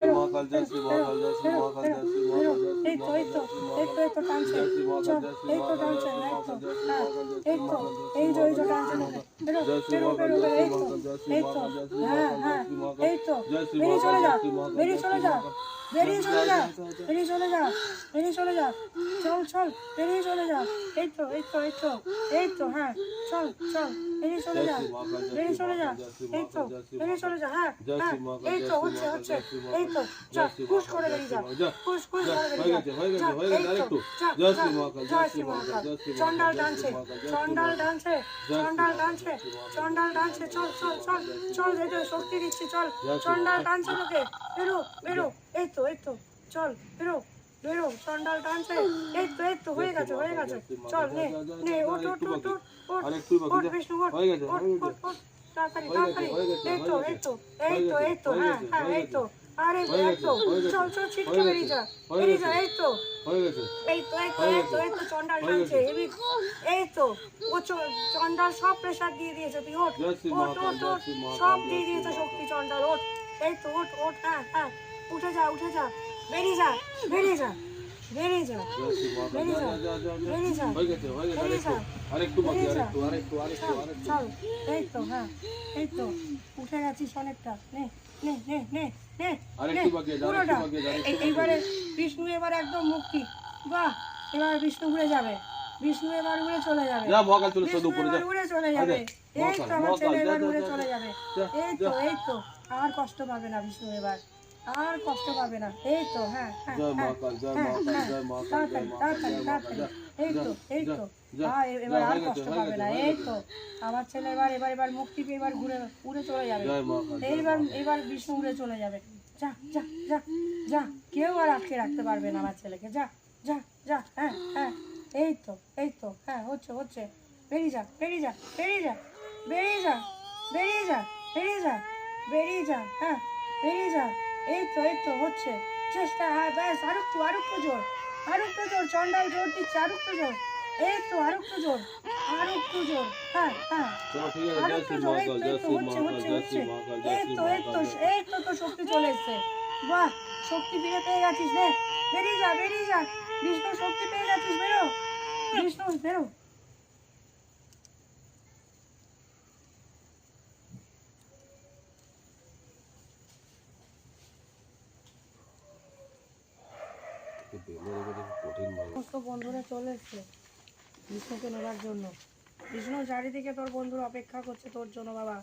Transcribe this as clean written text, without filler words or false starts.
মহাকাল জয় শ্রী মহাকাল জয় শ্রী মহাকাল জয় শ্রী মহাকাল জয় শ্রী এই তো এই তো এই তো এই তো টানছে চল এই তো টানছে এই তো হ্যাঁ এই তো এই যে টানছে বেরো বেরো বেরো বেরো এই তো হ্যাঁ হ্যাঁ এই তো বেরিয়ে চলে যা বেরিয়ে চলে যা বেরিয়ে চলে যা বেরিয়ে চলে যা বেরিয়ে চলে যা চল চল বেরিয়ে চলে যা এই তো এই তো এই তো এই তো হ্যাঁ চল চল বেরিয়ে চলে যা বেরিয়ে চলে যা এই তো বেরিয়ে চলে যা হ্যাঁ হ্যাঁ এই তো হচ্ছে হচ্ছে এই তো যা পুশ করে বেরিয়ে যা পুশ পুশ করে বেরিয়ে যা এই তো জয় শ্রী মহাকাল চন্ডাল ডান্সে চন্ডাল ডান্সে চন্ডাল ডান্সে চন্ডাল ডান্সে চল চল চল চল এই তো শক্তি দিচ্ছি চল চন্ডাল ডান্সে তোকে বেরো বেরো এই তো চল বেরো বেরো চন্ডাল ডান্সে এই তো হয়ে গেছে চল নে নে ওঠ ওঠ ওঠ ওঠ বিষ্ণু ওঠ ওঠ ওঠ তাড়াতাড়ি তাড়াতাড়ি এই তো হ্যাঁ হ্যাঁ এই তো আরে এই তো চল চল ছিটকে বেরিয়ে যা এই তো এই তো চন্ডাল ডান্সে এই তো ও চন্ডাল সব প্রেসার দিয়ে দিয়েছে তুই ওঠ ওঠ ওঠ ওঠ সব দিয়ে দিয়েছে শক্তি চন্ডাল ওঠ এই তো ওঠ ওঠ হ্যাঁ হ্যাঁ উঠে যা বেরিয়ে যা বেরিয়ে যা বেরিয়ে যা বেরিয়ে যা বেরিয়ে যা বেরিয়ে যা আরেকটু বাকি আরেকটু চল এই তো হ্যাঁ এই তো উঠে গেছিস অনেকটা নে নে নে নে নে আরেকটু বাকি পুরোটা এইবারে বিষ্ণু এবার একদম মুক্তি বাহ এবার বিষ্ণু ঘুরে যাবে বিষ্ণু এবার উড়ে চলে যাবে যা মহাকাল চলে সদ উপরে যা উড়ে চলে যাবে এই তো আমার ছেলে এবার উড়ে চলে যাবে এই তো আর কষ্ট পাবে না বিষ্ণু এবার আর কষ্ট পাবে না এই তো হ্যাঁ হ্যাঁ জয় মহাকাল জয় মহাকাল জয় মহাকাল জয় তাড়াতাড়ি এই তো এবার আর কষ্ট পাবে না এই তো আমার ছেলে এবার মুক্তি পেয়ে এবার ঘুরে উড়ে চলে যাবে এবার বিষ্ণু উড়ে চলে যাবে যা যা যা যা কেউ আর আটকে রাখতে পারবে না আমার ছেলেকে যা যা যা হ্যাঁ হ্যাঁ এই তো হ্যাঁ হচ্ছে বেরিয়ে যা বেরিয়ে যা বেরিয়ে যা বেরিয়ে যা বেরিয়ে যা বেরিয়ে যা বেরিয়ে যা হ্যাঁ বেরিয়ে যা এই তো হচ্ছে চেষ্টা হ্যাঁ ব্যাস আরেকটু জোর চন্ডাল জোর দিচ্ছে আরেকটু জোর এই তো আরেকটু জোর হ্যাঁ হ্যাঁ আরেকটু জোর এই তো হচ্ছে এই তো শক্তি চলে এসছে বাহ শক্তি ফিরে পেয়ে গেছিস রে বেরিয়ে যা বিষ্ণু শক্তি পেয়ে গেছিস বেরো বিষ্ণু বেরো সমস্ত বন্ধুরা চলে এসছে বিষ্ণুকে নেবার জন্য বিষ্ণু চারিদিকে তোর বন্ধুরা অপেক্ষা করছে তোর জন্য বাবা